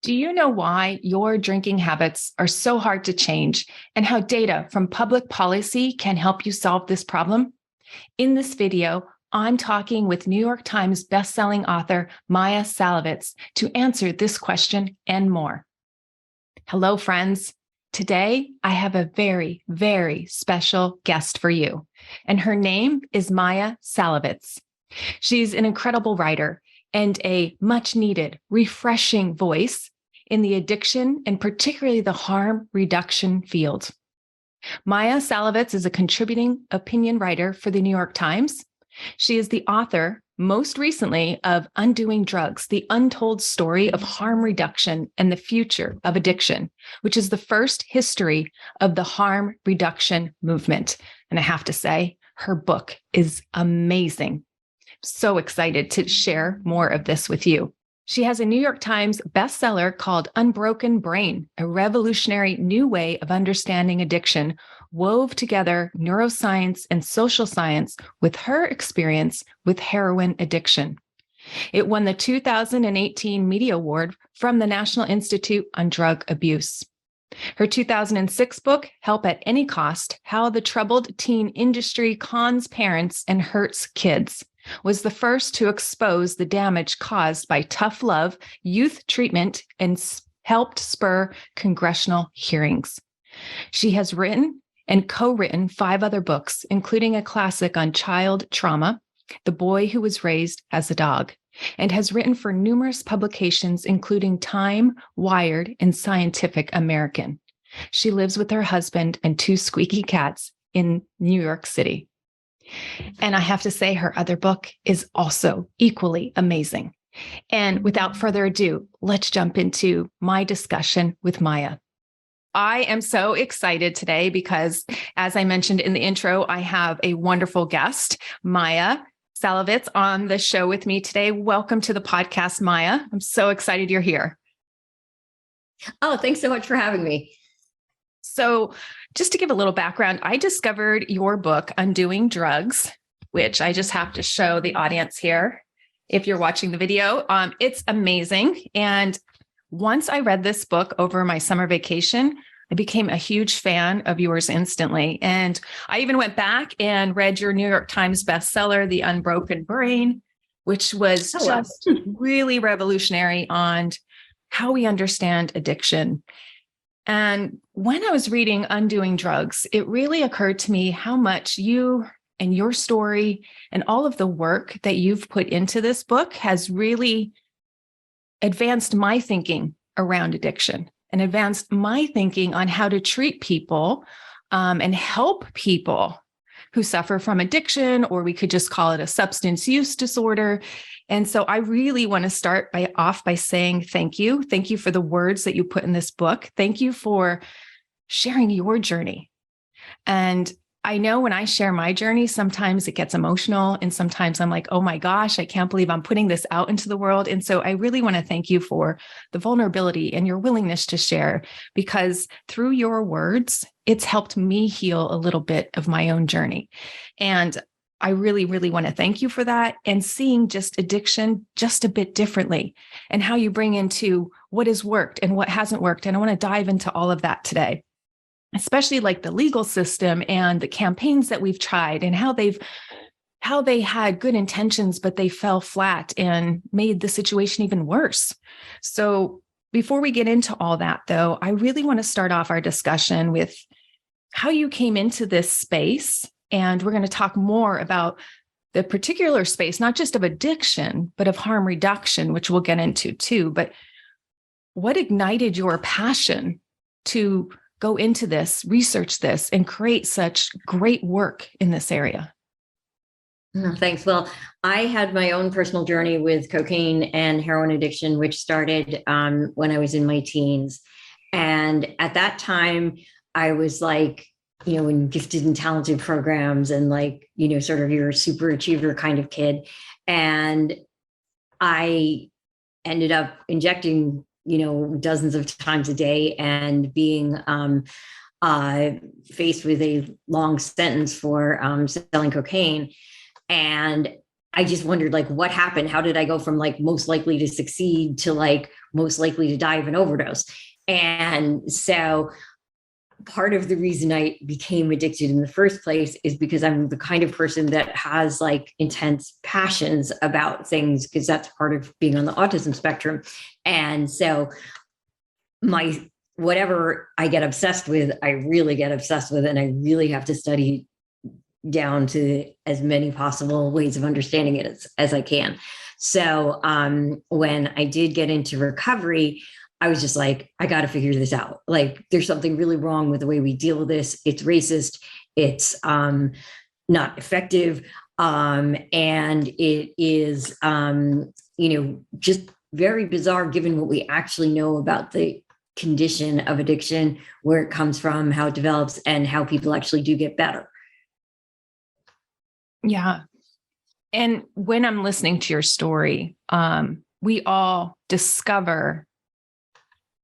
Do you know why your drinking habits are so hard to change and how data from public policy can help you solve this problem? In this video, I'm talking with New York Times bestselling author Maia Szalavitz to answer this question and more. Hello, friends. Today, I have a very, very special guest for you, and her name is Maia Szalavitz. She's an incredible writer and a much-needed, refreshing voice in the addiction and particularly the harm reduction field. Maia Szalavitz is a contributing opinion writer for the New York Times. She is the author, most recently, of Undoing Drugs, the untold story of harm reduction and the future of addiction, which is the first history of the harm reduction movement. And I have to say, her book is amazing. So excited to share more of this with you. She has a New York Times bestseller called Unbroken Brain, a revolutionary new way of understanding addiction, wove together neuroscience and social science with her experience with heroin addiction. It won the 2018 Media Award from the National Institute on Drug Abuse. Her 2006 book, Help at Any Cost: How the Troubled Teen Industry Cons Parents and Hurts Kids, was the first to expose the damage caused by tough love, youth treatment, and helped spur congressional hearings. She has written and co-written 5 other books, including a classic on child trauma, The Boy Who Was Raised as a Dog, and has written for numerous publications, including Time, Wired, and Scientific American. She lives with her husband and 2 squeaky cats in New York City. And I have to say, her other book is also equally amazing. And without further ado, let's jump into my discussion with Maia. I am so excited today because, as I mentioned in the intro, I have a wonderful guest, Maia Szalavitz, on the show with me today. Welcome to the podcast, Maia. I'm so excited you're here. Oh, thanks so much for having me. So just to give a little background, I discovered your book, Undoing Drugs, which I just have to show the audience here. If you're watching the video, it's amazing. And once I read this book over my summer vacation, I became a huge fan of yours instantly. And I even went back and read your New York Times bestseller, The Unbroken Brain, which was just really revolutionary on how we understand addiction. And when I was reading Undoing Drugs, it really occurred to me how much you and your story and all of the work that you've put into this book has really advanced my thinking around addiction and advanced my thinking on how to treat people and help people who suffer from addiction, or we could just call it a substance use disorder. And so I really want to start off by saying thank you. Thank you for the words that you put in this book. Thank you for sharing your journey. And I know when I share my journey, sometimes it gets emotional and sometimes I'm like, oh my gosh, I can't believe I'm putting this out into the world. And so I really want to thank you for the vulnerability and your willingness to share, because through your words, it's helped me heal a little bit of my own journey. And I really, really want to thank you for that, and seeing just addiction just a bit differently and how you bring into what has worked and what hasn't worked. And I want to dive into all of that today, especially like the legal system and the campaigns that we've tried and how they had good intentions, but they fell flat and made the situation even worse. So before we get into all that, though, I really want to start off our discussion with how you came into this space. And we're going to talk more about the particular space, not just of addiction, but of harm reduction, which we'll get into too. But what ignited your passion to go into this, research this, and create such great work in this area? Thanks. Well, I had my own personal journey with cocaine and heroin addiction, which started when I was in my teens. And at that time, I was like, in gifted and talented programs and sort of your super achiever kind of kid. And I ended up injecting, dozens of times a day and being faced with a long sentence for selling cocaine. And I just wondered, like, what happened? How did I go from like most likely to succeed to like most likely to die of an overdose? And so part of the reason I became addicted in the first place is because I'm the kind of person that has like intense passions about things, because that's part of being on the autism spectrum. And so my whatever I get obsessed with, I really get obsessed with, and I really have to study down to as many possible ways of understanding it as I can. So when I did get into recovery, I was just like, I got to figure this out. Like, there's something really wrong with the way we deal with this. It's racist. It's not effective. And it is, just very bizarre given what we actually know about the condition of addiction, where it comes from, how it develops, and how people actually do get better. Yeah. And when I'm listening to your story, we all discover,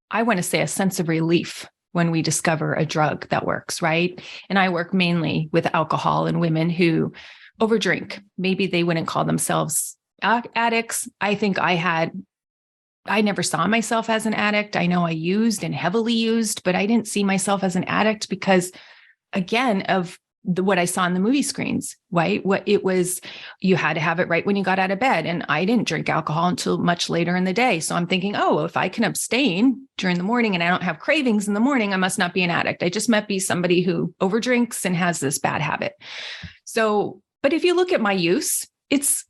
I want to say, a sense of relief when we discover a drug that works, right? And I work mainly with alcohol and women who overdrink. Maybe they wouldn't call themselves addicts. I think I never saw myself as an addict. I know I used and heavily used, but I didn't see myself as an addict because, again, of what I saw on the movie screens, right? What it was, you had to have it right when you got out of bed. And I didn't drink alcohol until much later in the day. So I'm thinking, oh, if I can abstain during the morning and I don't have cravings in the morning, I must not be an addict. I just might be somebody who overdrinks and has this bad habit. So, but if you look at my use, it's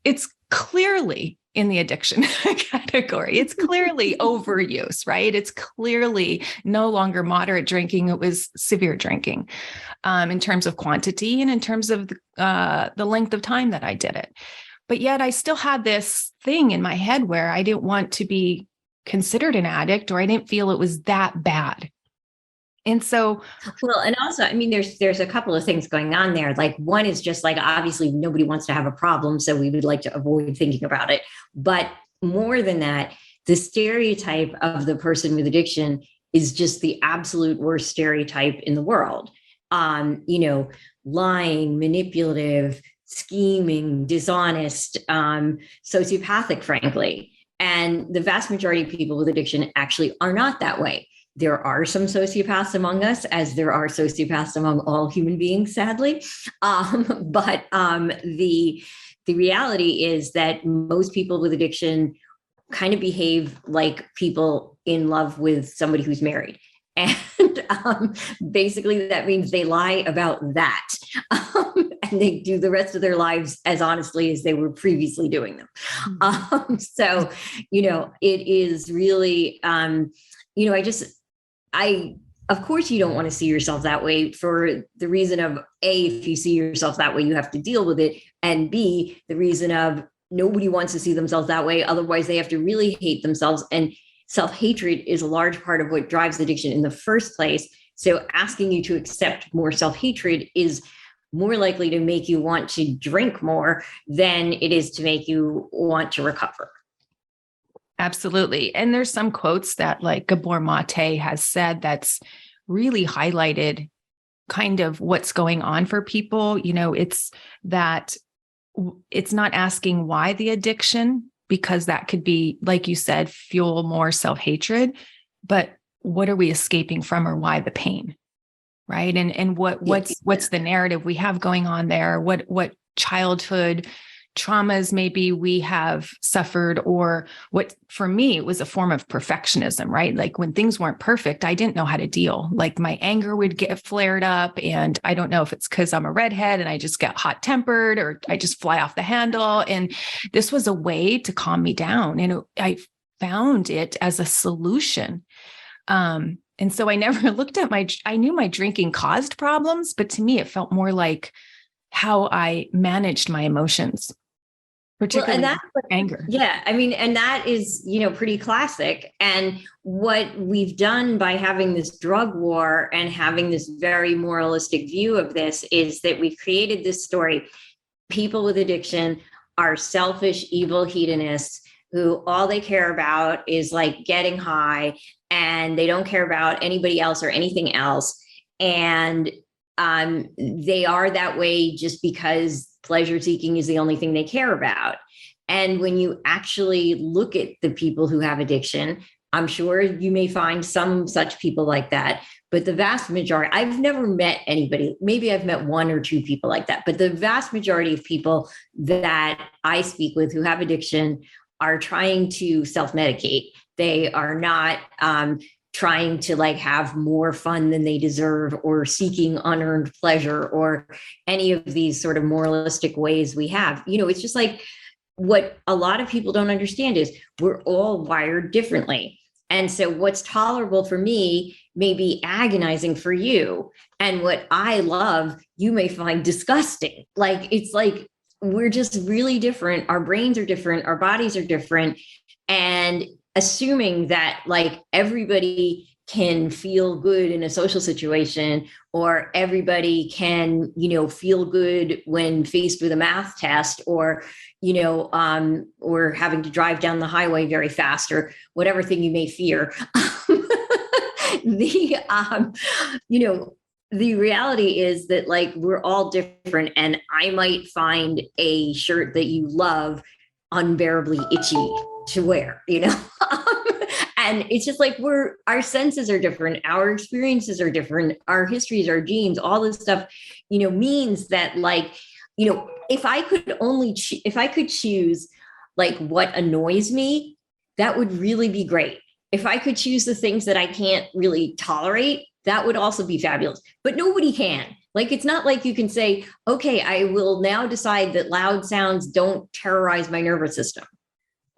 clearly in the addiction category. It's clearly overuse, right? It's clearly no longer moderate drinking. It was severe drinking in terms of quantity and in terms of the length of time that I did it. But yet I still had this thing in my head where I didn't want to be considered an addict, or I didn't feel it was that bad. And so, well, and also, I mean, there's a couple of things going on there. Like, one is just like, obviously nobody wants to have a problem, so we would like to avoid thinking about it. But more than that, the stereotype of the person with addiction is just the absolute worst stereotype in the world. Lying, manipulative, scheming, dishonest, sociopathic, frankly. And the vast majority of people with addiction actually are not that way. There are some sociopaths among us, as there are sociopaths among all human beings, sadly. But the reality is that most people with addiction kind of behave like people in love with somebody who's married. And basically that means they lie about that. And they do the rest of their lives as honestly as they were previously doing them. So, it is really, of course, you don't want to see yourself that way, for the reason of A, if you see yourself that way, you have to deal with it. And B, the reason of nobody wants to see themselves that way. Otherwise, they have to really hate themselves. And self-hatred is a large part of what drives addiction in the first place. So asking you to accept more self-hatred is more likely to make you want to drink more than it is to make you want to recover. Absolutely. And there's some quotes that, like, Gabor Mate has said that's really highlighted kind of what's going on for people. It's that it's not asking why the addiction, because that could be, like you said, fuel more self-hatred, but what are we escaping from, or why the pain? Right. And what's the narrative we have going on there? What childhood traumas maybe we have suffered, or what, for me, it was a form of perfectionism, right? Like, when things weren't perfect, I didn't know how to deal. Like, my anger would get flared up, and I don't know if it's because I'm a redhead and I just get hot tempered, or I just fly off the handle. And this was a way to calm me down. And I found it as a solution. And so I never looked at I knew my drinking caused problems, but to me, it felt more like how I managed my emotions, particularly anger. Yeah. I mean, and that is, pretty classic. And what we've done by having this drug war and having this very moralistic view of this is that we've created this story. People with addiction are selfish, evil hedonists who all they care about is like getting high, and they don't care about anybody else or anything else. And they are that way just because pleasure seeking is the only thing they care about. And when you actually look at the people who have addiction, I'm sure you may find some such people like that, but the vast majority, I've never met anybody, maybe I've met one or two people like that, but the vast majority of people that I speak with who have addiction are trying to self-medicate. They are not trying to like have more fun than they deserve or seeking unearned pleasure or any of these sort of moralistic ways we have. It's just like what a lot of people don't understand is we're all wired differently. And so what's tolerable for me may be agonizing for you. And what I love, you may find disgusting. Like, it's like, we're just really different. Our brains are different. Our bodies are different. And assuming that like everybody can feel good in a social situation, or everybody can, feel good when faced with a math test, or, or having to drive down the highway very fast, or whatever thing you may fear. The reality is that like we're all different, and I might find a shirt that you love unbearably itchy to wear, and it's just like our senses are different, our experiences are different, our histories, our genes, all this stuff, means that like, if I could choose like what annoys me, that would really be great. If I could choose the things that I can't really tolerate, that would also be fabulous, but nobody can. Like, it's not like you can say, okay, I will now decide that loud sounds don't terrorize my nervous system.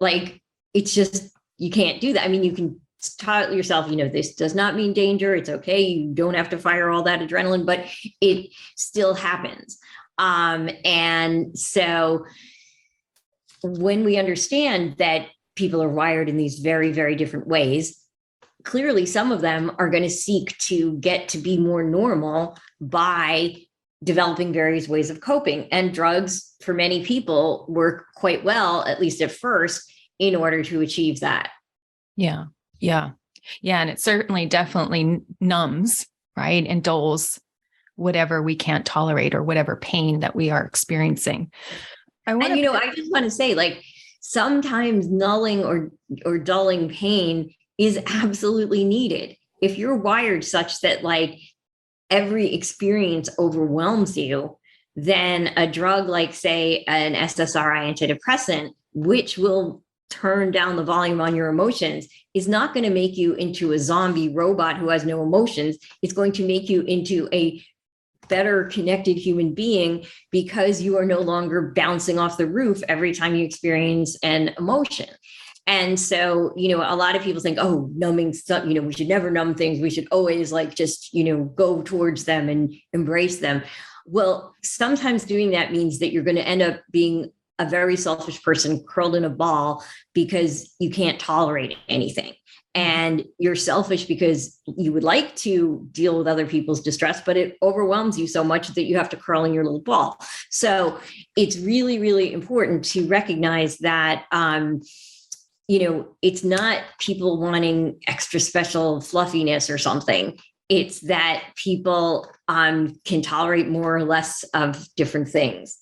Like, it's just, you can't do that. I mean, you can tell yourself, this does not mean danger. It's okay. You don't have to fire all that adrenaline, but it still happens. And so when we understand that people are wired in these very, very different ways, clearly some of them are going to seek to get to be more normal by developing various ways of coping. And drugs, for many people, work quite well, at least at first, in order to achieve that. Yeah. And it certainly definitely numbs, right? And dulls whatever we can't tolerate or whatever pain that we are experiencing. I just want to say, like, sometimes nulling or dulling pain is absolutely needed. If you're wired such that like every experience overwhelms you, then a drug like, say, an SSRI antidepressant, which will turn down the volume on your emotions, is not going to make you into a zombie robot who has no emotions. It's going to make you into a better connected human being, because you are no longer bouncing off the roof every time you experience an emotion. And so, a lot of people think, oh, numbing stuff, we should never numb things. We should always like just, go towards them and embrace them. Well, sometimes doing that means that you're going to end up being a very selfish person curled in a ball because you can't tolerate anything. And you're selfish because you would like to deal with other people's distress, but it overwhelms you so much that you have to curl in your little ball. So it's really, really important to recognize that, it's not people wanting extra special fluffiness or something. It's that people can tolerate more or less of different things.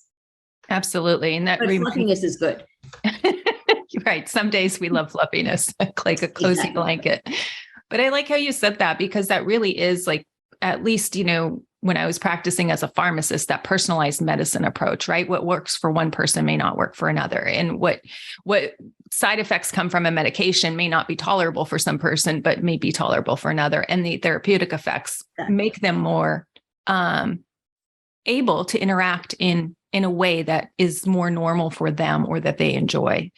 Absolutely. And that fluffiness is good. Right. Some days we love fluffiness, like a cozy blanket. But I like how you said that, because that really is like, at least, when I was practicing as a pharmacist, that personalized medicine approach, right? What works for one person may not work for another. And what side effects come from a medication may not be tolerable for some person, but may be tolerable for another. And the therapeutic effects make them more able to interact in a way that is more normal for them or that they enjoy.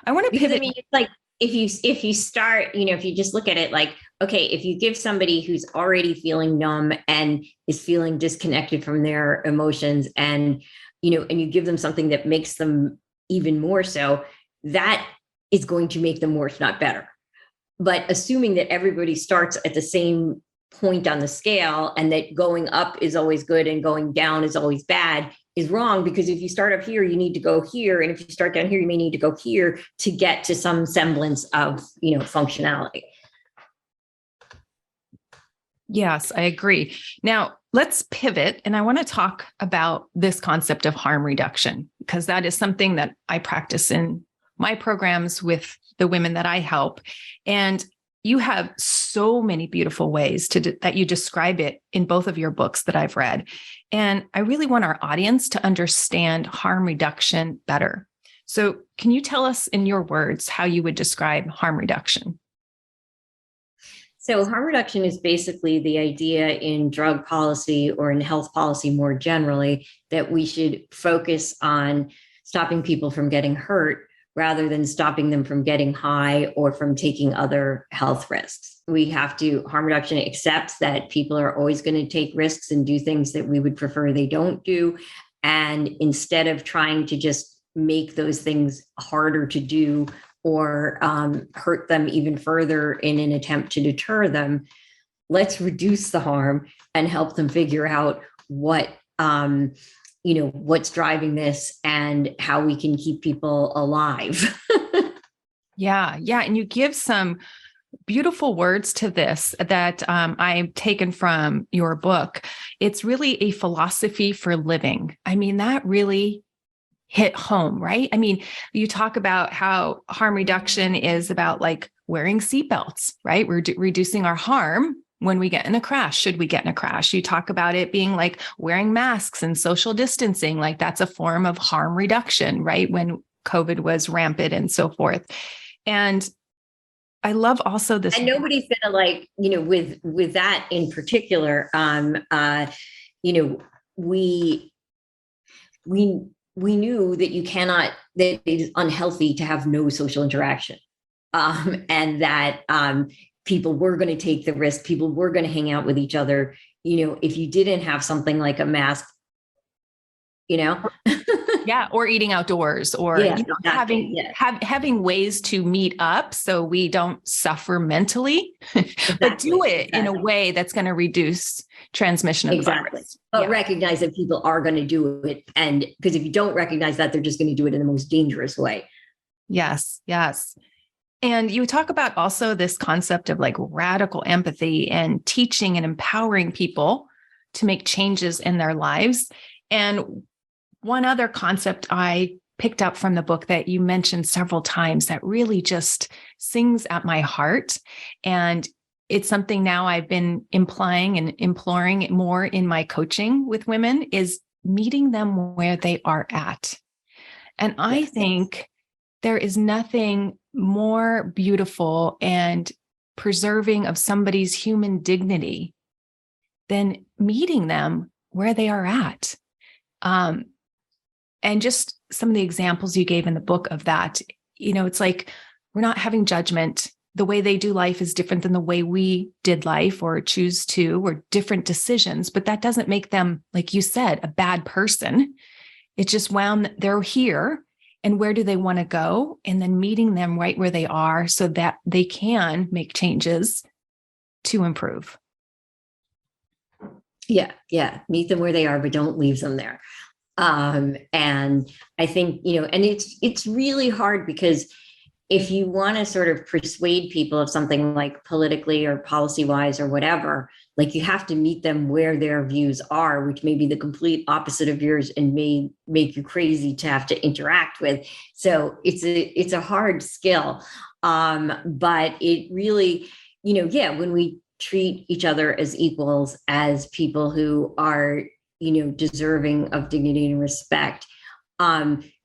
I want to pivot. It's like, if you start, if you just look at it like, okay, if you give somebody who's already feeling numb and is feeling disconnected from their emotions, and, and you give them something that makes them even more so, that is going to make them worse, not better. But assuming that everybody starts at the same point on the scale, and that going up is always good and going down is always bad, is wrong. Because if you start up here, you need to go here. And if you start down here, you may need to go here to get to some semblance of, functionality. Yes, I agree. Now, let's pivot. And I want to talk about this concept of harm reduction, because that is something that I practice in my programs with the women that I help. And you have so many beautiful ways that you describe it in both of your books that I've read. And I really want our audience to understand harm reduction better. So can you tell us in your words how you would describe harm reduction? So harm reduction is basically the idea in drug policy or in health policy more generally that we should focus on stopping people from getting hurt rather than stopping them from getting high or from taking other health risks. Harm reduction accepts that people are always going to take risks and do things that we would prefer they don't do. And instead of trying to just make those things harder to do or hurt them even further in an attempt to deter them, let's reduce the harm and help them figure out what's driving this and how we can keep people alive. Yeah. And you give some beautiful words to this that I've taken from your book. It's really a philosophy for living. I mean, that really hit home, right? I mean, you talk about how harm reduction is about like wearing seatbelts, right? We're reducing our harm when we get in a crash, should we get in a crash. You talk about it being like wearing masks and social distancing, like that's a form of harm reduction, right? When COVID was rampant and so forth. And I love also this. And nobody's gonna with that in particular, we knew that that it is unhealthy to have no social interaction. And that people were going to take the risk, people were going to hang out with each other. If you didn't have something like a mask, Yeah, or eating outdoors, or exactly. having ways to meet up so we don't suffer mentally, but do it in a way that's going to reduce transmission of the virus. But recognize that people are going to do it, and because if you don't recognize that, they're just going to do it in the most dangerous way. Yes. And you talk about also this concept of like radical empathy and teaching and empowering people to make changes in their lives. And one other concept I picked up from the book that you mentioned several times that really just sings at my heart. And it's something now I've been implying and imploring more in my coaching with women is meeting them where they are at. And I think there is nothing more beautiful and preserving of somebody's human dignity than meeting them where they are at. And just some of the examples you gave in the book of that, it's like we're not having judgment. The way they do life is different than the way we did life or choose to, or different decisions. But that doesn't make them, like you said, a bad person. It's just they're here. And where do they want to go? And then meeting them right where they are so that they can make changes to improve. Yeah. Meet them where they are, but don't leave them there. And I think, and it's really hard because if you want to sort of persuade people of something like politically or policy wise or whatever, like you have to meet them where their views are, which may be the complete opposite of yours and may make you crazy to have to interact with. So it's a hard skill. But it really, when we treat each other as equals, as people who are, deserving of dignity and respect,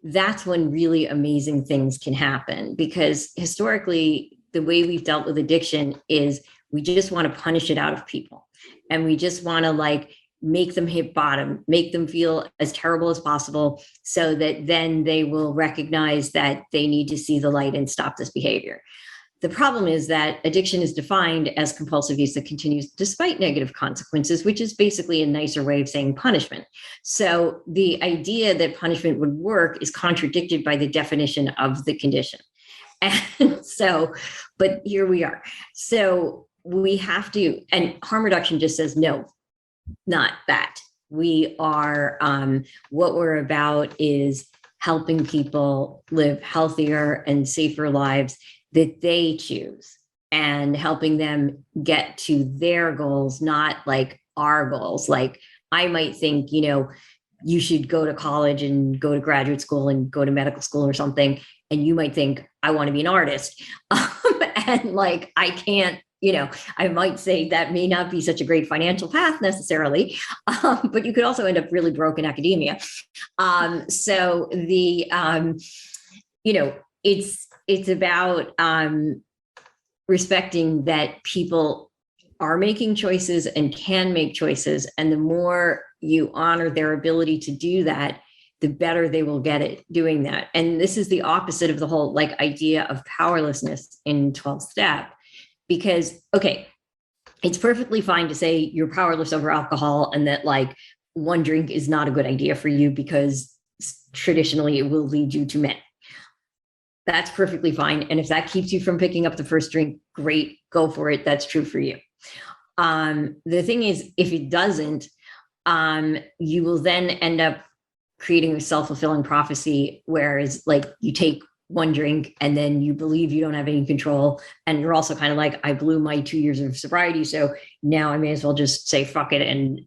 that's when really amazing things can happen. Because historically, the way we've dealt with addiction is we just want to punish it out of people. And we just want to make them hit bottom, make them feel as terrible as possible so that then they will recognize that they need to see the light and stop this behavior. The problem is that addiction is defined as compulsive use that continues despite negative consequences, which is basically a nicer way of saying punishment. So the idea that punishment would work is contradicted by the definition of the condition. And so, but here we are. So we have to, and harm reduction just says, no, not that. We are, what we're about is helping people live healthier and safer lives that they choose. and helping them get to their goals, not like our goals. Like I might think, you should go to college and go to graduate school and go to medical school or something. And you might think, I want to be an artist. And like, I can't, I might say that may not be such a great financial path necessarily, but you could also end up really broke in academia. So it's about respecting that people are making choices and can make choices. And the more you honor their ability to do that, the better they will get at doing that. And this is the opposite of the whole like idea of powerlessness in 12 step, because, okay, it's perfectly fine to say you're powerless over alcohol and that like one drink is not a good idea for you because traditionally it will lead you to many. That's perfectly fine. And if that keeps you from picking up the first drink, great, go for it. That's true for you. The thing is, if it doesn't, you will then end up creating a self-fulfilling prophecy, whereas like you take one drink and then you believe you don't have any control. And you're also kind of like, I blew my 2 years of sobriety, so now I may as well just say, fuck it. And,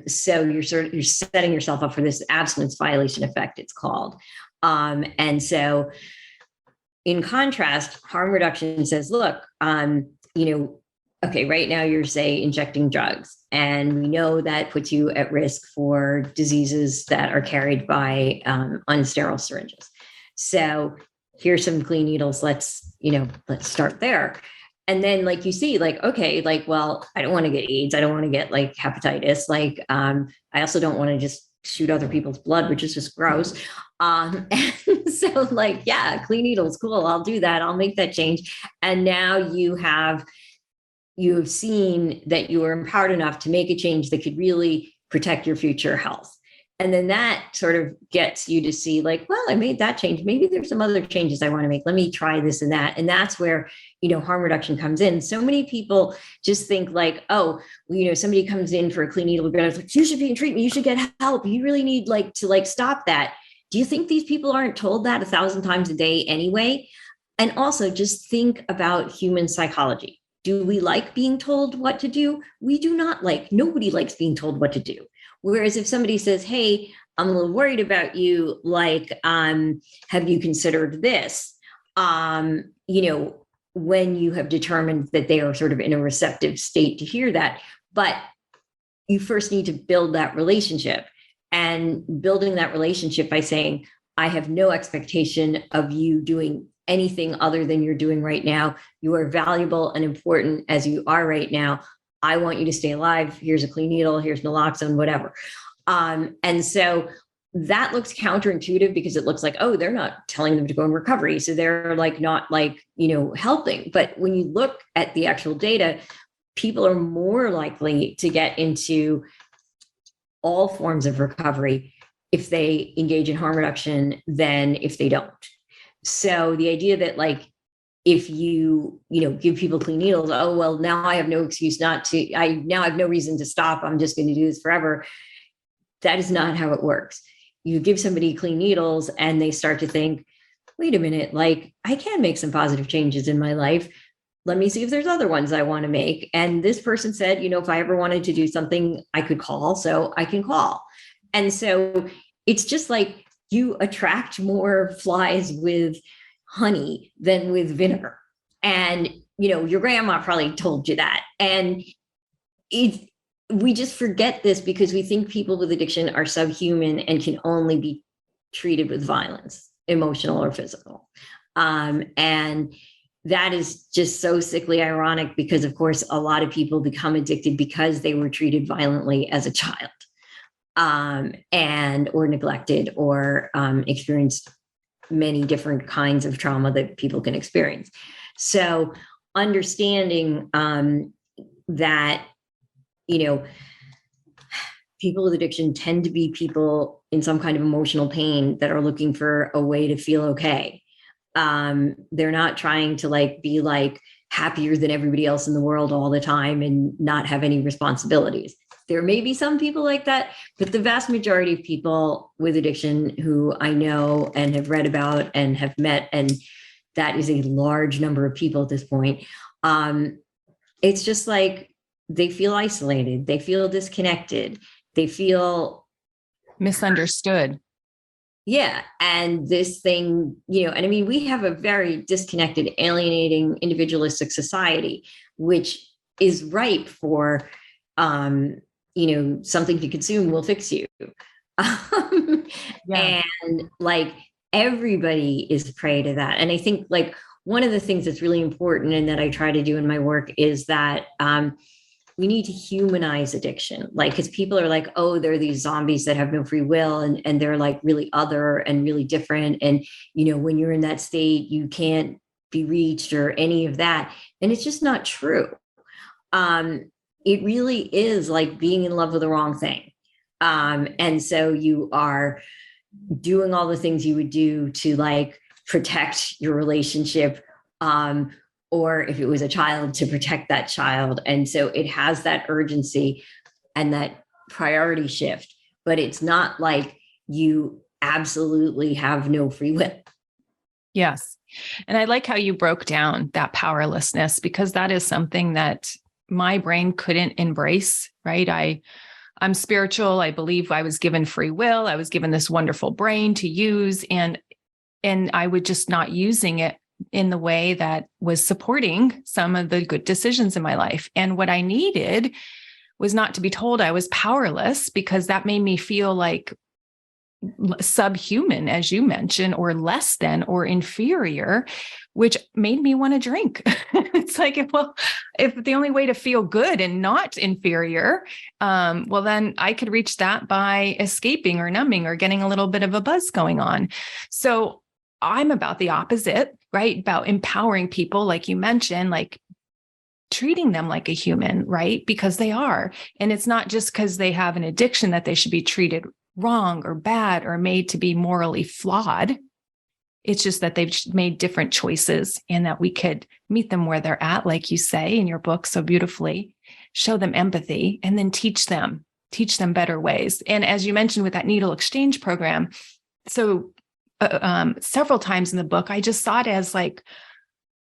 so you're setting yourself up for this abstinence violation effect, it's called. And so in contrast, harm reduction says, look, okay, right now you're say injecting drugs, and we know that puts you at risk for diseases that are carried by unsterile syringes. So here's some clean needles. Let's start there. And then like you see, like, okay, like, well, I don't want to get AIDS. I don't want to get like hepatitis. Like, I also don't want to just shoot other people's blood, which is just gross. And so like, yeah, clean needles, cool. I'll do that. I'll make that change. And now you have seen that you are empowered enough to make a change that could really protect your future health. And then that sort of gets you to see like, well, I made that change. Maybe there's some other changes I want to make. Let me try this and that. And that's where, harm reduction comes in. So many people just think like, oh, somebody comes in for a clean needle, like, you should be in treatment. You should get help. You really need to stop that. Do you think these people aren't told that 1,000 times a day anyway? And also just think about human psychology. Do we like being told what to do? We do not nobody likes being told what to do. Whereas if somebody says, hey, I'm a little worried about you, like, have you considered this? When you have determined that they are sort of in a receptive state to hear that. But you first need to build that relationship, and building that relationship by saying, I have no expectation of you doing anything other than you're doing right now. You are valuable and important as you are right now. I want you to stay alive. Here's a clean needle. Here's naloxone, whatever. And so that looks counterintuitive because it looks like, oh, they're not telling them to go in recovery. So they're like, not like, helping. But when you look at the actual data, people are more likely to get into all forms of recovery if they engage in harm reduction than if they don't. So the idea that like, if you give people clean needles, oh, well, now I have no excuse not to, now I have no reason to stop. I'm just going to do this forever. That is not how it works. You give somebody clean needles and they start to think, wait a minute, like I can make some positive changes in my life. Let me see if there's other ones I want to make. And this person said, if I ever wanted to do something, I could call, so I can call. And so it's just like you attract more flies with honey than with vinegar. And, your grandma probably told you that. And we just forget this because we think people with addiction are subhuman and can only be treated with violence, emotional or physical. And that is just so sickly ironic because, of course, a lot of people become addicted because they were treated violently as a child, or neglected, or experienced many different kinds of trauma that people can experience. So understanding that, people with addiction tend to be people in some kind of emotional pain that are looking for a way to feel okay. They're not trying to be happier than everybody else in the world all the time and not have any responsibilities. There may be some people like that, but the vast majority of people with addiction who I know and have read about and have met and that is a large number of people at this point. It's just like they feel isolated, they feel disconnected, they feel misunderstood. Yeah. And this thing, and I mean, we have a very disconnected, alienating, individualistic society, which is ripe for, something to consume will fix you. Yeah. And like everybody is prey to that. And I think like one of the things that's really important and that I try to do in my work is that, we need to humanize addiction, like, because people are like, oh, they're these zombies that have no free will, and they're like really other and really different. And, when you're in that state, you can't be reached or any of that. And it's just not true. It really is like being in love with the wrong thing. And so you are doing all the things you would do to like protect your relationship, or if it was a child, to protect that child. And so it has that urgency and that priority shift, but it's not like you absolutely have no free will. Yes. And I like how you broke down that powerlessness, because that is something that my brain couldn't embrace, right? I'm spiritual. I believe I was given free will. I was given this wonderful brain to use, and I was just not using it in the way that was supporting some of the good decisions in my life. And what I needed was not to be told I was powerless, because that made me feel like subhuman, as you mentioned, or less than, or inferior, which made me want to drink. It's like, well, if the only way to feel good and not inferior, well, then I could reach that by escaping or numbing or getting a little bit of a buzz going on. So I'm about the opposite, right? About empowering people, like you mentioned, like treating them like a human, right? Because they are. And it's not just because they have an addiction that they should be treated wrong or bad or made to be morally flawed. It's just that they've made different choices, and that we could meet them where they're at, like you say in your book so beautifully, show them empathy, and then teach them better ways. And as you mentioned with that needle exchange program, so several times in the book, I just saw it as like,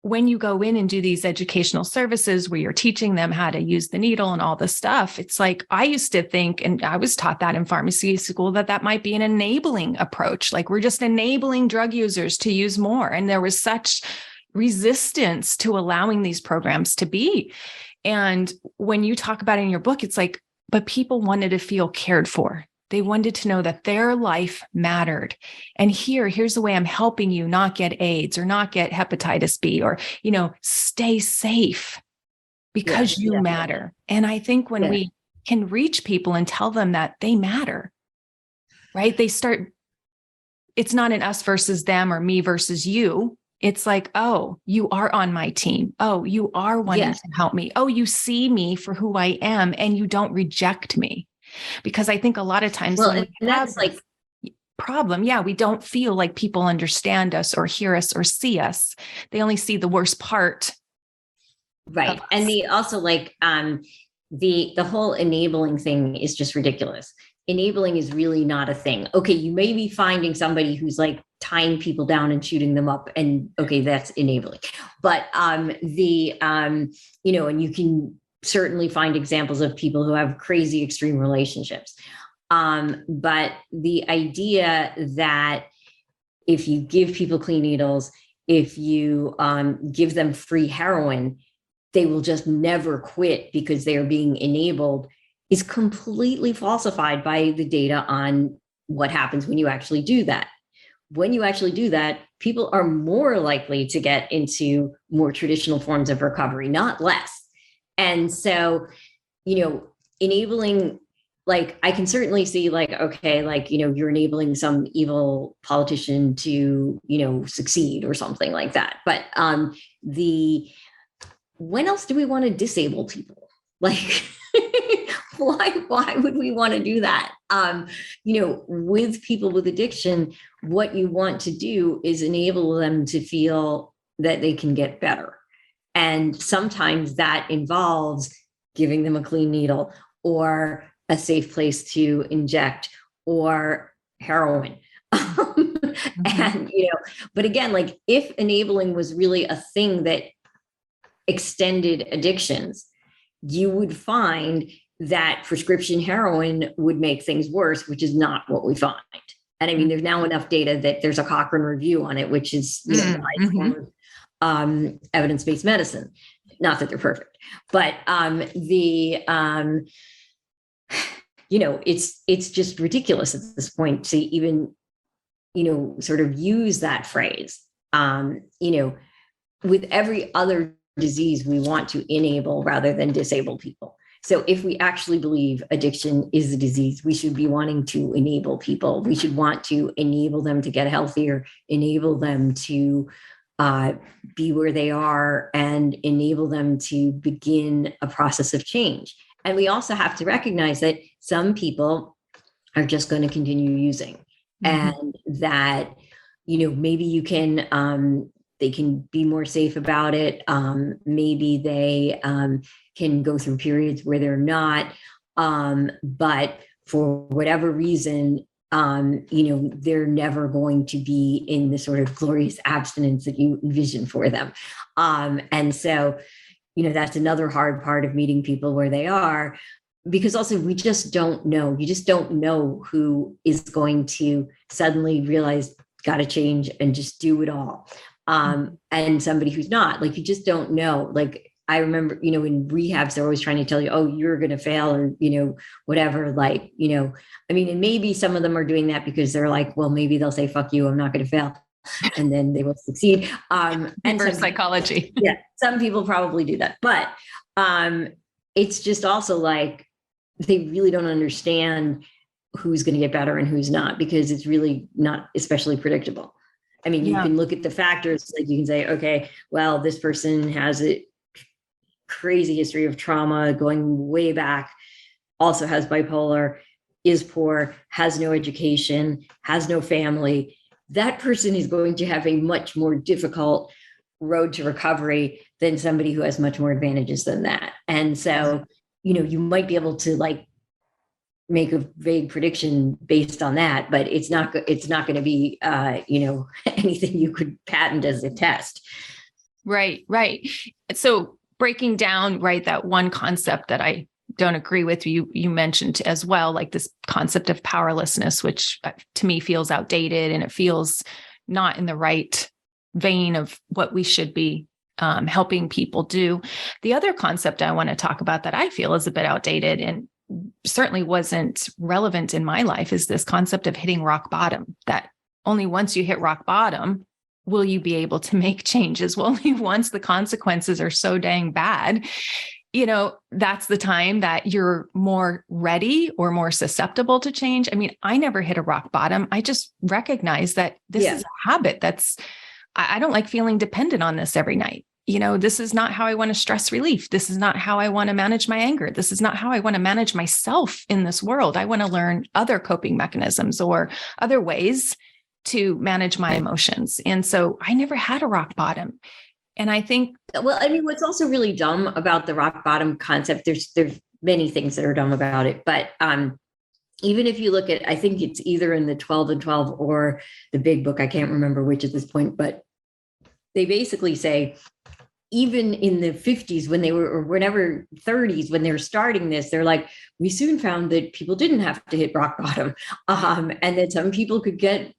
when you go in and do these educational services where you're teaching them how to use the needle and all this stuff, it's like, I used to think, and I was taught that in pharmacy school, that might be an enabling approach. Like, we're just enabling drug users to use more. And there was such resistance to allowing these programs to be. And when you talk about it in your book, it's like, but people wanted to feel cared for. They wanted to know that their life mattered. And here's the way I'm helping you not get AIDS or not get hepatitis B, or, stay safe because you matter. And I think when we can reach people and tell them that they matter, right? It's not an us versus them or me versus you. It's like, oh, you are on my team. Oh, you are wanting to help me. Oh, you see me for who I am, and you don't reject me. Because I think a lot of times when we have like problem, we don't feel like people understand us or hear us or see us. They only see the worst part. Right. And also like the whole enabling thing is just ridiculous. Enabling is really not a thing. Okay, you may be finding somebody who's like tying people down and shooting them up, and okay, that's enabling. But and you can certainly find examples of people who have crazy extreme relationships. But the idea that if you give people clean needles, if you give them free heroin, they will just never quit because they are being enabled, is completely falsified by the data on what happens when you actually do that. When you actually do that, people are more likely to get into more traditional forms of recovery, not less. And so, enabling, like, I can certainly see like, okay, like, you're enabling some evil politician to, succeed or something like that. But when else do we want to disable people? Like, why would we want to do that? With people with addiction, what you want to do is enable them to feel that they can get better. And sometimes that involves giving them a clean needle or a safe place to inject or heroin. And, but again, like if enabling was really a thing that extended addictions, you would find that prescription heroin would make things worse, which is not what we find. And I mean, there's now enough data that there's a Cochrane review on it, which is the highest form of evidence-based medicine. Not that they're perfect, but it's just ridiculous at this point to even, sort of use that phrase. With every other disease, we want to enable rather than disable people. So if we actually believe addiction is a disease, we should be wanting to enable people. We should want to enable them to get healthier, enable them to be where they are, and enable them to begin a process of change. And we also have to recognize that some people are just going to continue using, and that, maybe you can, they can be more safe about it. Maybe they can go through periods where they're not, but for whatever reason, they're never going to be in the sort of glorious abstinence that you envision for them. And so, that's another hard part of meeting people where they are, because also we just don't know. You just don't know who is going to suddenly realize, got to change and just do it all. And somebody who's not, like, you just don't know. Like, I remember, in rehabs, they're always trying to tell you, oh, you're going to fail, or, whatever, like, I mean, and maybe some of them are doing that because they're like, well, maybe they'll say, fuck you, I'm not going to fail. And then they will succeed. And reverse psychology. Yeah. Some people probably do that, but it's just also like, they really don't understand who's going to get better and who's not, because it's really not especially predictable. I mean, you can look at the factors, like you can say, okay, well, this person has a crazy history of trauma going way back, also has bipolar, is poor, has no education, has no family. That person is going to have a much more difficult road to recovery than somebody who has much more advantages than that. And so, you might be able to like make a vague prediction based on that, but it's not going to be, anything you could patent as a test. Right. So breaking down, right, that one concept that I don't agree with, you mentioned as well, like this concept of powerlessness, which to me feels outdated, and it feels not in the right vein of what we should be helping people do. The other concept I want to talk about that I feel is a bit outdated and certainly wasn't relevant in my life is this concept of hitting rock bottom, that only once you hit rock bottom will you be able to make changes. Well, only once the consequences are so dang bad, that's the time that you're more ready or more susceptible to change. I mean, I never hit a rock bottom. I just recognize that this is a habit I don't like feeling dependent on this every night. This is not how I want to stress relief. This is not how I want to manage my anger. This is not how I want to manage myself in this world. I want to learn other coping mechanisms or other ways to manage my emotions. And so I never had a rock bottom. And I think, well, I mean, what's also really dumb about the rock bottom concept, there's many things that are dumb about it, but even if you look at, I think it's either in the 12 and 12 or the big book, I can't remember which at this point, but they basically say, even in the 50s when they were, or whatever, 30s, when they were starting this, they're like, we soon found that people didn't have to hit rock bottom. And that some people could get,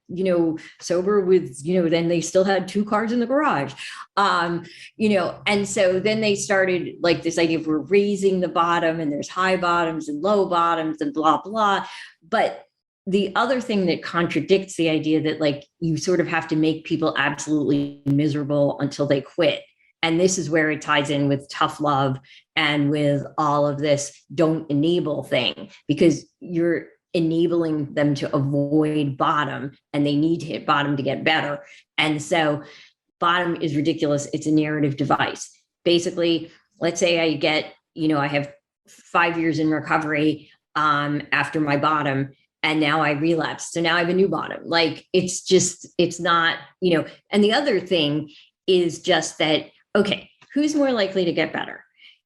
sober with, then they still had 2 cars in the garage. And so then they started like this idea of we're raising the bottom, and there's high bottoms and low bottoms and blah, blah. But the other thing that contradicts the idea that like you sort of have to make people absolutely miserable until they quit. And this is where it ties in with tough love and with all of this don't enable thing, because you're enabling them to avoid bottom, and they need to hit bottom to get better. And so bottom is ridiculous. It's a narrative device. Basically, let's say I get, I have 5 years in recovery after my bottom, and now I relapse. So now I have a new bottom. Like, it's not, and the other thing is just that, okay, who's more likely to get better?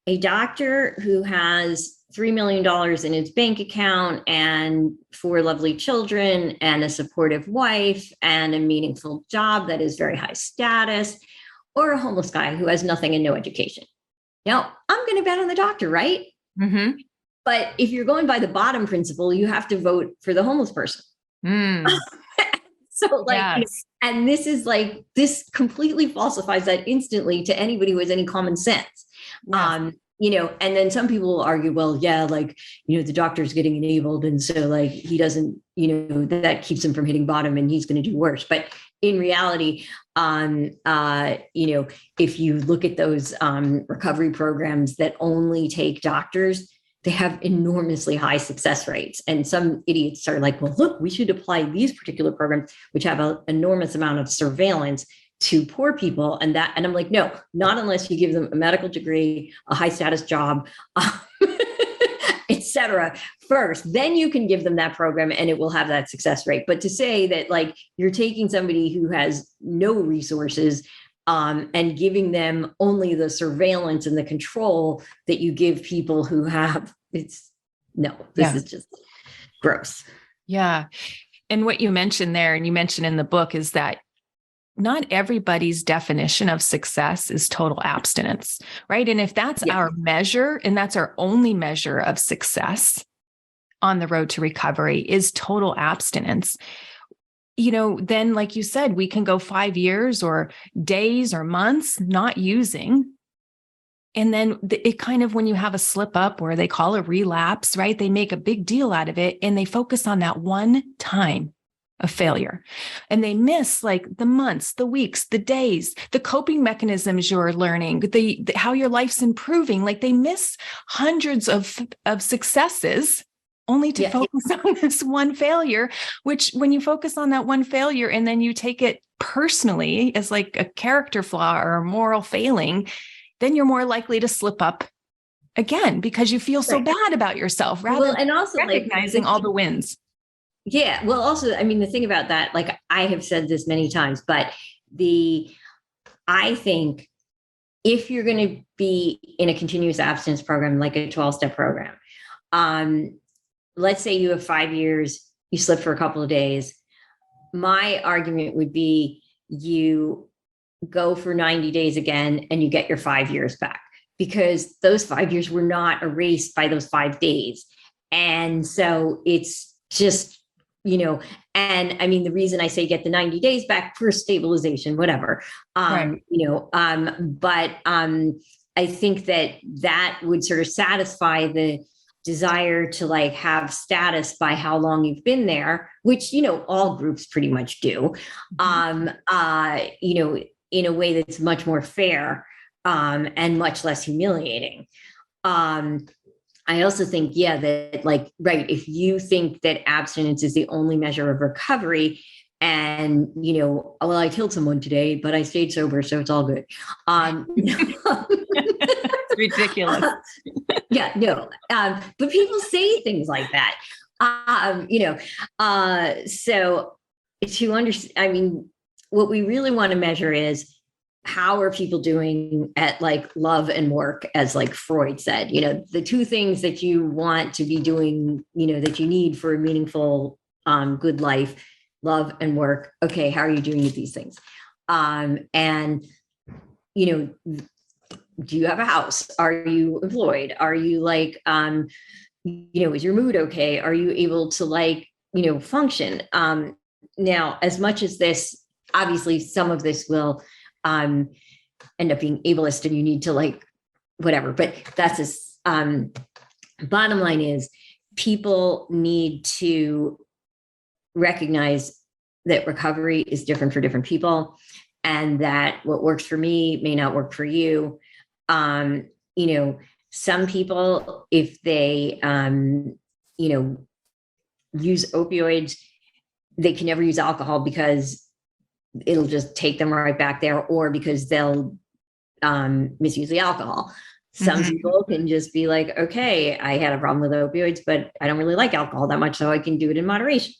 a doctor who has $3 million in his bank account and 4 lovely children and a supportive wife and a meaningful job that is very high status, or a homeless guy who has nothing and no education. Now, I'm going to bet on the doctor, right? Mm-hmm. But if you're going by the bottom principle, you have to vote for the homeless person. Mm. So like, Yes. and this is like, this completely falsifies that instantly to anybody who has any common sense. Yes. And then some people will argue, well, yeah, like, the doctor's getting enabled. And so like, he doesn't, that keeps him from hitting bottom and he's going to do worse. But in reality, if you look at those recovery programs that only take doctors, they have enormously high success rates. And some idiots are like, well, look, we should apply these particular programs, which have an enormous amount of surveillance to poor people. And I'm like, no, not unless you give them a medical degree, a high status job, et cetera, first, then you can give them that program and it will have that success rate. But to say that like you're taking somebody who has no resources and giving them only the surveillance and the control that you give people who have, this is just gross. Yeah. And what you mentioned there, and you mentioned in the book, is that not everybody's definition of success is total abstinence, right? And if that's our measure, and that's our only measure of success on the road to recovery is total abstinence, then like you said, we can go 5 years or days or months not using. And then it kind of, when you have a slip up, or they call it relapse, right? They make a big deal out of it and they focus on that one time of failure. And they miss like the months, the weeks, the days, the coping mechanisms you're learning, how your life's improving. Like they miss hundreds of successes only to focus on this one failure, which when you focus on that one failure and then you take it personally as like a character flaw or a moral failing, then you're more likely to slip up again because you feel so bad about yourself rather than also recognizing all the wins. Yeah. Well, also, I mean, the thing about that, like I have said this many times, but I think if you're going to be in a continuous abstinence program, like a 12-step program, let's say you have 5 years, you slip for a couple of days. My argument would be you go for 90 days again and you get your 5 years back, because those 5 years were not erased by those 5 days. And so it's just, and I mean, the reason I say get the 90 days back for stabilization, whatever, but I think that would sort of satisfy the desire to like have status by how long you've been there, which, all groups pretty much do, in a way that's much more fair, and much less humiliating. I also think, that like, right, if you think that abstinence is the only measure of recovery and, well, I killed someone today, but I stayed sober, so it's all good. It's ridiculous. But people say things like that, so to understand, I mean, what we really want to measure is how are people doing at like love and work, as like Freud said, the two things that you want to be doing, that you need for a meaningful, good life, love and work. Okay. How are you doing with these things? And, do you have a house? Are you employed? Are you like, is your mood okay? Are you able to like, function? Now, as much as this, obviously some of this will end up being ableist and you need to like, whatever, but that's this, bottom line is people need to recognize that recovery is different for different people and that what works for me may not work for you. Some people, if they, use opioids, they can never use alcohol because it'll just take them right back there, or because they'll misuse the alcohol. Some people can just be like, okay, I had a problem with opioids, but I don't really like alcohol that much, so I can do it in moderation.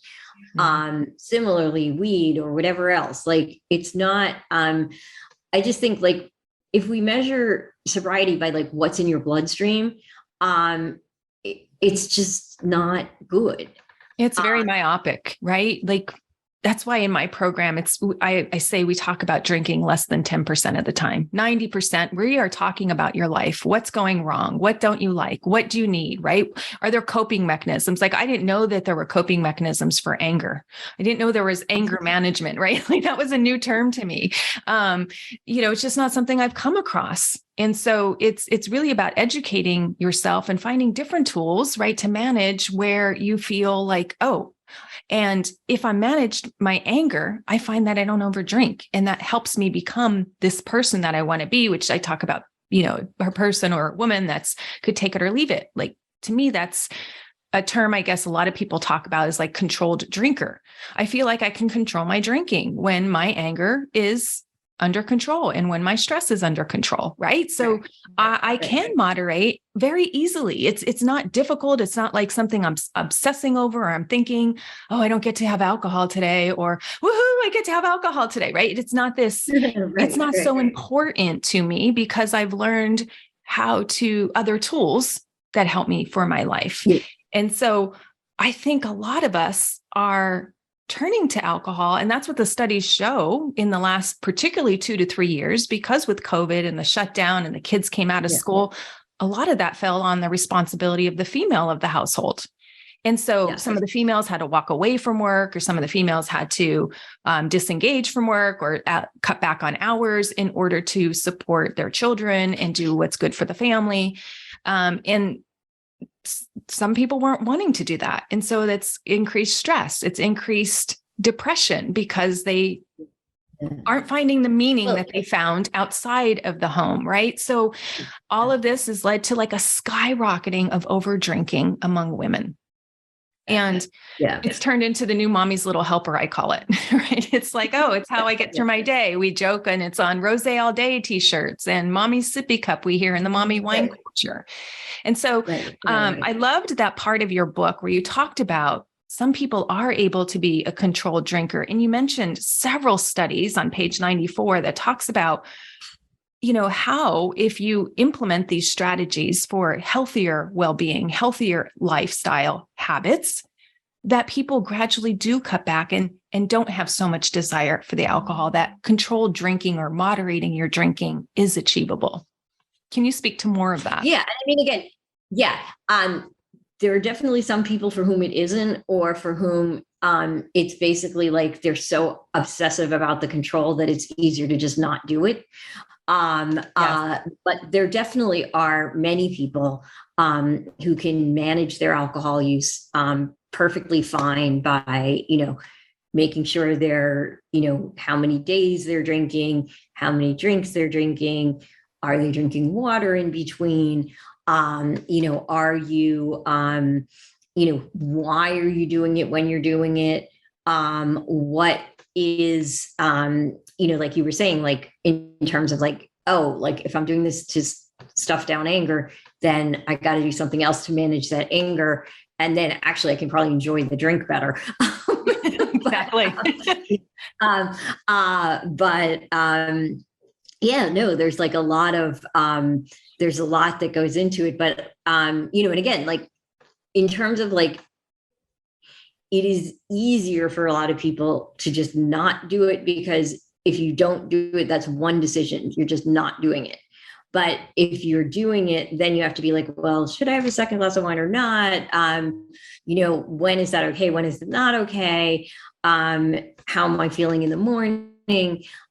Similarly, weed or whatever else, like it's not, I just think like if we measure sobriety by like what's in your bloodstream, it's just not good. It's very myopic, right? Like that's why in my program, I say we talk about drinking less than 10% of the time. 90%, we are talking about your life. What's going wrong? What don't you like? What do you need, right? Are there coping mechanisms? Like I didn't know that there were coping mechanisms for anger. I didn't know there was anger management, right? Like that was a new term to me. It's just not something I've come across. And so it's really about educating yourself and finding different tools, right, to manage where you feel like, oh, and if I managed my anger, I find that I don't overdrink. And that helps me become this person that I want to be, which I talk about, a person or a woman that's could take it or leave it. Like to me, that's a term I guess a lot of people talk about is like controlled drinker. I feel like I can control my drinking when my anger is under control and when my stress is under control, right? So I can moderate very easily. It's not difficult. It's not like something I'm obsessing over or I'm thinking, oh, I don't get to have alcohol today or woohoo, I get to have alcohol today, right? It's not this, it's not so important to me because I've learned other tools that help me for my life. Yeah. And so I think a lot of us are turning to alcohol. And that's what the studies show in the last, particularly 2 to 3 years, because with COVID and the shutdown and the kids came out of school, a lot of that fell on the responsibility of the female of the household. And so some of the females had to walk away from work, or some of the females had to disengage from work or cut back on hours in order to support their children and do what's good for the family. And some people weren't wanting to do that. And so that's increased stress. It's increased depression because they aren't finding the meaning that they found outside of the home, right? So all of this has led to like a skyrocketing of over drinking among women. And it's turned into the new mommy's little helper, I call it, right? It's like, oh, it's how I get through my day. We joke and it's on rosé all day t-shirts and mommy's sippy cup we hear in the mommy wine culture. And so I loved that part of your book where you talked about some people are able to be a controlled drinker. And you mentioned several studies on page 94 that talks about, how if you implement these strategies for healthier well-being, healthier lifestyle habits, that people gradually do cut back and don't have so much desire for the alcohol, that controlled drinking or moderating your drinking is achievable. Can you speak to more of that? Yeah. I mean, again, there are definitely some people for whom it isn't, or for whom it's basically like they're so obsessive about the control that it's easier to just not do it. But there definitely are many people who can manage their alcohol use perfectly fine by, making sure they're, how many days they're drinking, how many drinks they're drinking, are they drinking water in between? Are you, why are you doing it when you're doing it? What is, like you were saying, like in terms of like, oh, like if I'm doing this to stuff down anger, then I got to do something else to manage that anger. And then actually I can probably enjoy the drink better. Exactly. There's like a lot of, there's a lot that goes into it, but, and again, like in terms of like, it is easier for a lot of people to just not do it, because if you don't do it, that's one decision. You're just not doing it. But if you're doing it, then you have to be like, well, should I have a second glass of wine or not? When is that okay? When is it not okay? How am I feeling in the morning?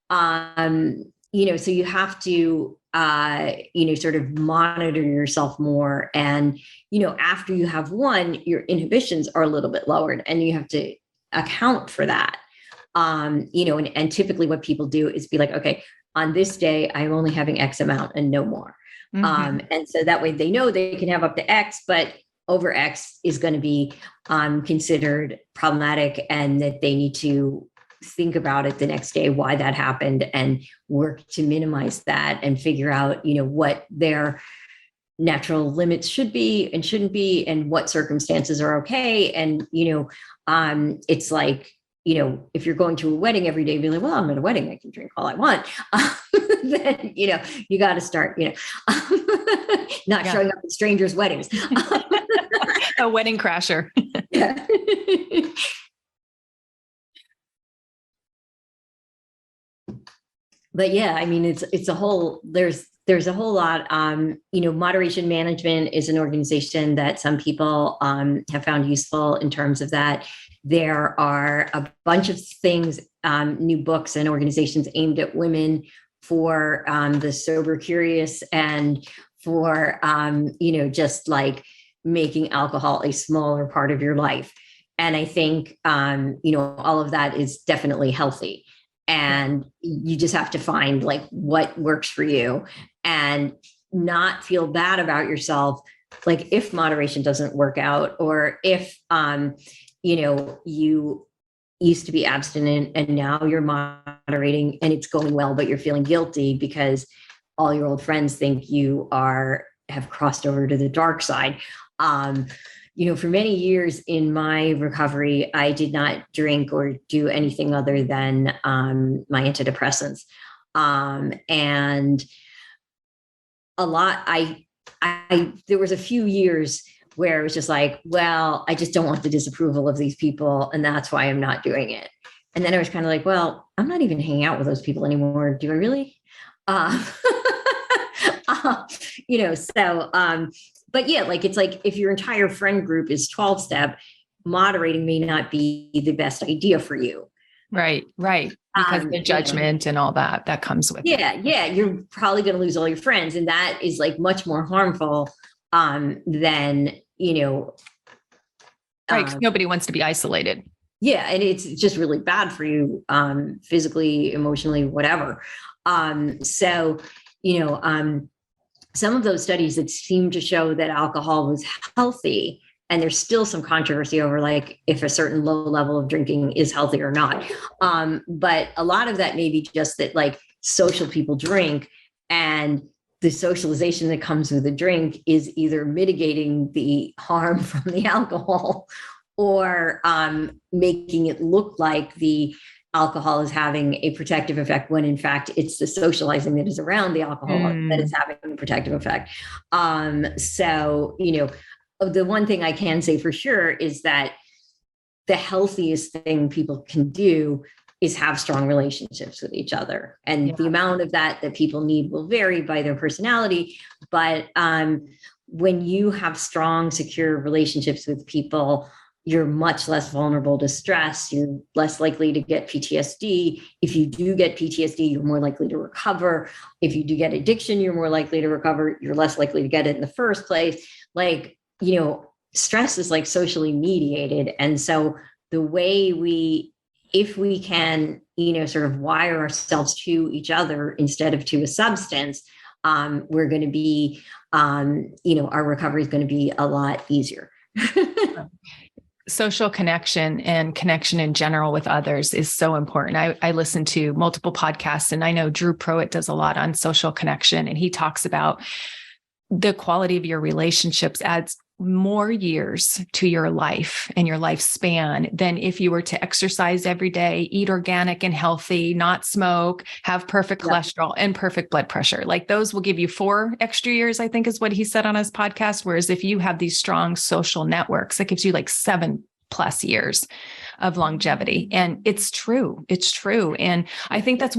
So you have to, sort of monitor yourself more. And, after you have one, your inhibitions are a little bit lowered, and you have to account for that. And typically what people do is be like, okay, on this day, I'm only having X amount and no more. Mm-hmm. And so that way they know they can have up to X, but over X is going to be considered problematic, and that they need to think about it the next day, why that happened, and work to minimize that and figure out, what their natural limits should be and shouldn't be, and what circumstances are okay. And, it's like, if you're going to a wedding every day, be like, well, I'm at a wedding, I can drink all I want. Then, you got to start, not showing up at strangers' weddings. A wedding crasher. Yeah. But yeah, I mean, it's a whole, there's a whole lot. Moderation Management is an organization that some people have found useful in terms of that. There are a bunch of things, new books and organizations aimed at women for the sober curious, and for, just like making alcohol a smaller part of your life. And I think, all of that is definitely healthy. And you just have to find like what works for you and not feel bad about yourself. Like if moderation doesn't work out, or if, you used to be abstinent and now you're moderating and it's going well, but you're feeling guilty because all your old friends think you have crossed over to the dark side. For many years in my recovery, I did not drink or do anything other than my antidepressants. And a lot, there was a few years where it was just like, well, I just don't want the disapproval of these people, and that's why I'm not doing it. And then I was kind of like, well, I'm not even hanging out with those people anymore. Do I really? But yeah, like, it's like, if your entire friend group is 12-step, moderating may not be the best idea for you. Right. Because the judgment and all that comes with it. Yeah. You're probably going to lose all your friends. And that is like much more harmful than, right. 'Cause nobody wants to be isolated. Yeah. And it's just really bad for you, physically, emotionally, whatever. Some of those studies that seem to show that alcohol was healthy, and there's still some controversy over like if a certain low level of drinking is healthy or not. But a lot of that may be just that like social people drink, and the socialization that comes with a drink is either mitigating the harm from the alcohol, or making it look like the alcohol is having a protective effect, when in fact it's the socializing that is around the alcohol that is having a protective effect. The one thing I can say for sure is that the healthiest thing people can do is have strong relationships with each other. And the amount of that people need will vary by their personality. But when you have strong, secure relationships with people, you're much less vulnerable to stress. You're less likely to get PTSD. If you do get PTSD, you're more likely to recover. If you do get addiction, you're more likely to recover. You're less likely to get it in the first place. Like, stress is like socially mediated. And so the way if we can, sort of wire ourselves to each other instead of to a substance, we're going to be, our recovery is going to be a lot easier. Social connection and connection in general with others is so important. I listen to multiple podcasts, and I know Drew Prowett does a lot on social connection, and he talks about the quality of your relationships adds more years to your life and your lifespan than if you were to exercise every day, eat organic and healthy, not smoke, have perfect cholesterol and perfect blood pressure. Like those will give you 4 extra years, I think is what he said on his podcast. Whereas if you have these strong social networks, that gives you like 7+ years of longevity. And it's true. And I think that's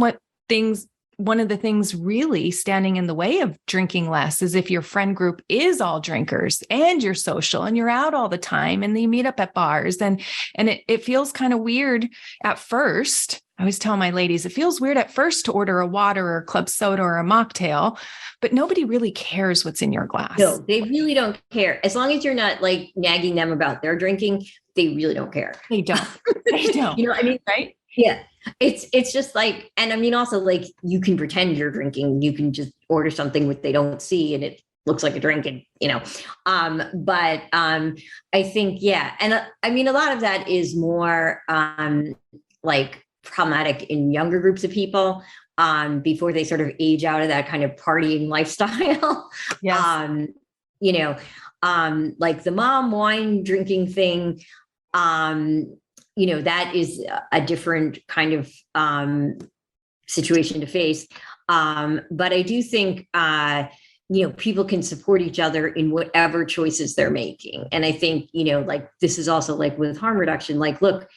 one of the things really standing in the way of drinking less is if your friend group is all drinkers and you're social and you're out all the time and you meet up at bars, and it feels kind of weird at first. I always tell my ladies, it feels weird at first to order a water or a club soda or a mocktail, but nobody really cares what's in your glass. No, they really don't care. As long as you're not like nagging them about their drinking, they really don't care. They don't. You know what I mean? Right? Yeah. It's just like, and I mean, also like you can pretend you're drinking, you can just order something which they don't see and it looks like a drink, and, I think, yeah. And I mean, a lot of that is more like problematic in younger groups of people before they sort of age out of that kind of partying lifestyle. Yes. Like the mom wine drinking thing, that is a different kind of situation to face. But I do think, people can support each other in whatever choices they're making. And I think, like this is also like with harm reduction, like, look,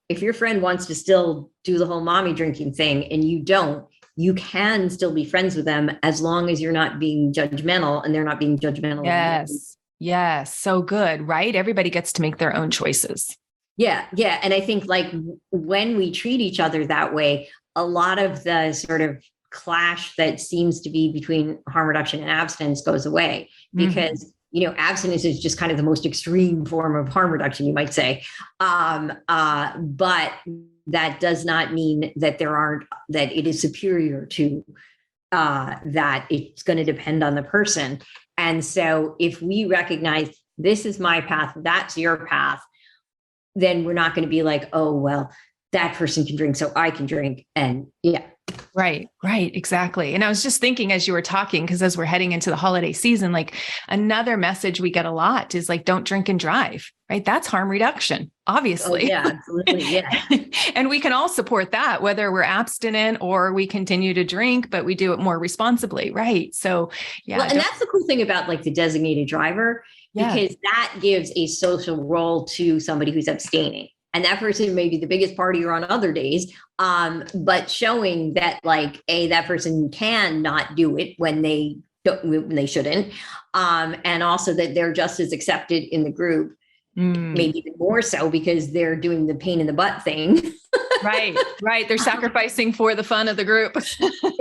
if your friend wants to still do the whole mommy drinking thing and you don't, you can still be friends with them as long as you're not being judgmental and they're not being judgmental. Yes. Yes. So good, right? Everybody gets to make their own choices. Yeah. Yeah. And I think like when we treat each other that way, a lot of the sort of clash that seems to be between harm reduction and abstinence goes away because, abstinence is just kind of the most extreme form of harm reduction, you might say. But that does not mean that that it is superior to that. It's going to depend on the person. And so if we recognize this is my path, that's your path, then we're not going to be like, oh, well, that person can drink, so I can drink. And yeah. Right, exactly. And I was just thinking as you were talking, because as we're heading into the holiday season, like another message we get a lot is like, don't drink and drive, right? That's harm reduction, obviously. Oh, yeah, absolutely. Yeah. And we can all support that, whether we're abstinent or we continue to drink, but we do it more responsibly. Right. So, yeah. Well, and that's the cool thing about like the designated driver, because that gives a social role to somebody who's abstaining. And that person may be the biggest partier on other days, but showing that like, that person can not do it when they shouldn't, and also that they're just as accepted in the group, maybe even more so because they're doing the pain in the butt thing. Right. They're sacrificing for the fun of the group.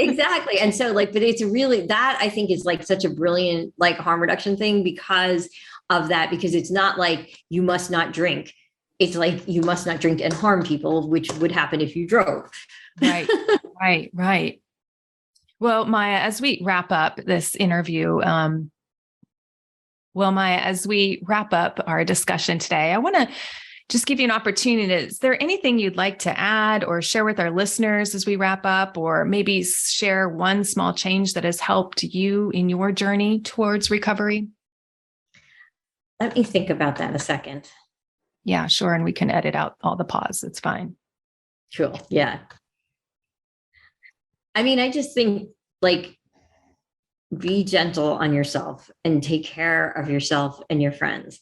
Exactly. And so like, but it's really, that I think is like such a brilliant like harm reduction thing because of that, because it's not like you must not drink. It's like, you must not drink and harm people, which would happen if you drove. Right. Well, Maia, as we wrap up this interview, as we wrap up our discussion today, I want to just give you an opportunity. Is there anything you'd like to add or share with our listeners as we wrap up, or maybe share one small change that has helped you in your journey towards recovery? Let me think about that a second. Yeah, sure. And we can edit out all the pause. It's fine. Sure. Yeah. I mean, I just think like, be gentle on yourself and take care of yourself and your friends.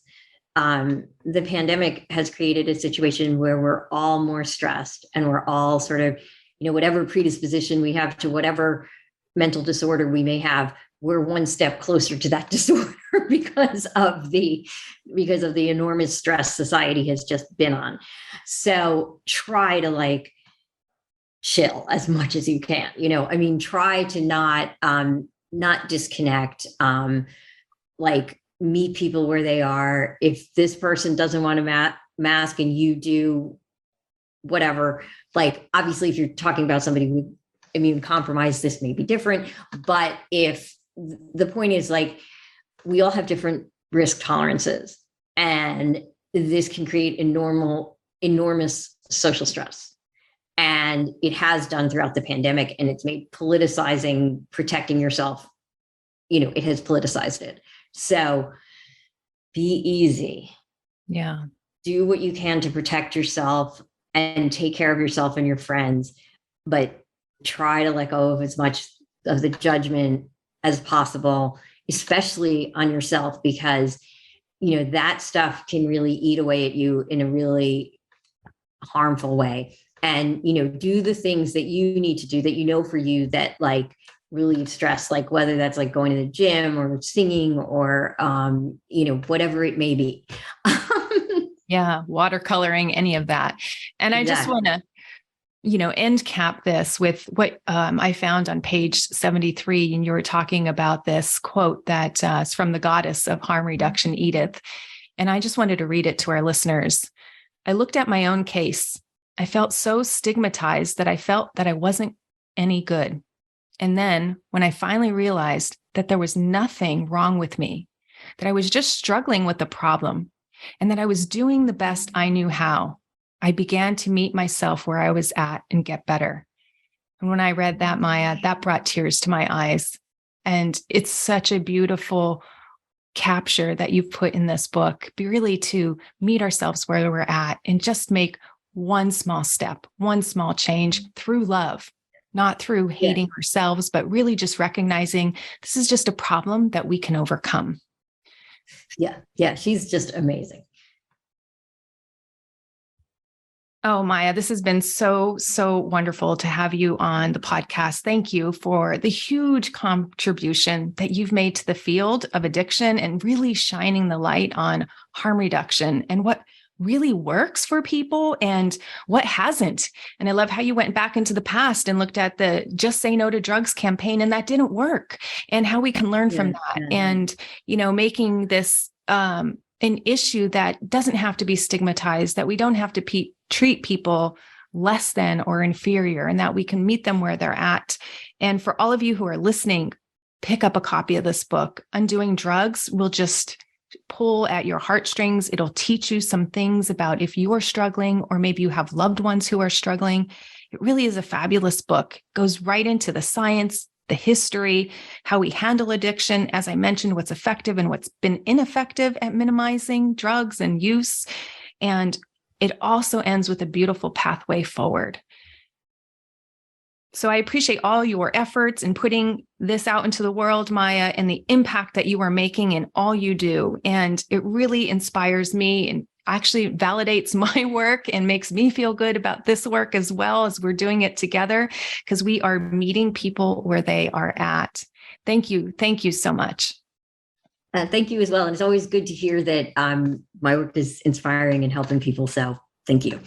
The pandemic has created a situation where we're all more stressed and we're all sort of, whatever predisposition we have to whatever mental disorder we may have, we're one step closer to that disorder because of the enormous stress society has just been on. So try to like chill as much as you can, try to not disconnect, like meet people where they are. If this person doesn't want to mask and you do, whatever, like obviously if you're talking about somebody with immune compromise, this may be different, but if the point is like, we all have different risk tolerances and this can create enormous social stress. And it has done throughout the pandemic, and it's made politicizing, protecting yourself, it has politicized it. So be easy. Yeah. Do what you can to protect yourself and take care of yourself and your friends, but try to let go of as much of the judgment as possible, especially on yourself, because, that stuff can really eat away at you in a really harmful way. And, do the things that you need to do that, for you that like relieve stress, like whether that's like going to the gym or singing or, whatever it may be. Yeah. Watercoloring, any of that. And I just want to, end cap this with what I found on page 73. And you were talking about this quote that is from the goddess of harm reduction, Edith. And I just wanted to read it to our listeners. I looked at my own case. I felt so stigmatized that I felt that I wasn't any good. And then when I finally realized that there was nothing wrong with me, that I was just struggling with the problem, and that I was doing the best I knew how, I began to meet myself where I was at and get better. And when I read that, Maia, that brought tears to my eyes. And it's such a beautiful capture that you've put in this book, really to meet ourselves where we're at and just make one small step, one small change through love, not through hating ourselves, but really just recognizing this is just a problem that we can overcome. Yeah. Yeah. She's just amazing. Oh, Maia, this has been so wonderful to have you on the podcast. Thank you for the huge contribution that you've made to the field of addiction and really shining the light on harm reduction and what really works for people and what hasn't. And I love how you went back into the past and looked at the Just Say No to Drugs campaign, and that didn't work, and how we can learn from that. And, making this an issue that doesn't have to be stigmatized, that we don't have to treat people less than or inferior, and that we can meet them where they're at. And for all of you who are listening, pick up a copy of this book. Undoing Drugs will just pull at your heartstrings. It'll teach you some things about if you are struggling, or maybe you have loved ones who are struggling. It really is a fabulous book. It goes right into the science, the history, how we handle addiction, as I mentioned, what's effective and what's been ineffective at minimizing drugs and use. And it also ends with a beautiful pathway forward. So I appreciate all your efforts in putting this out into the world, Maia, and the impact that you are making in all you do. And it really inspires me and actually validates my work and makes me feel good about this work as well, as we're doing it together, because we are meeting people where they are at. Thank you. Thank you so much. Thank you as well. And it's always good to hear that my work is inspiring and helping people. So thank you.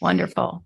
Wonderful.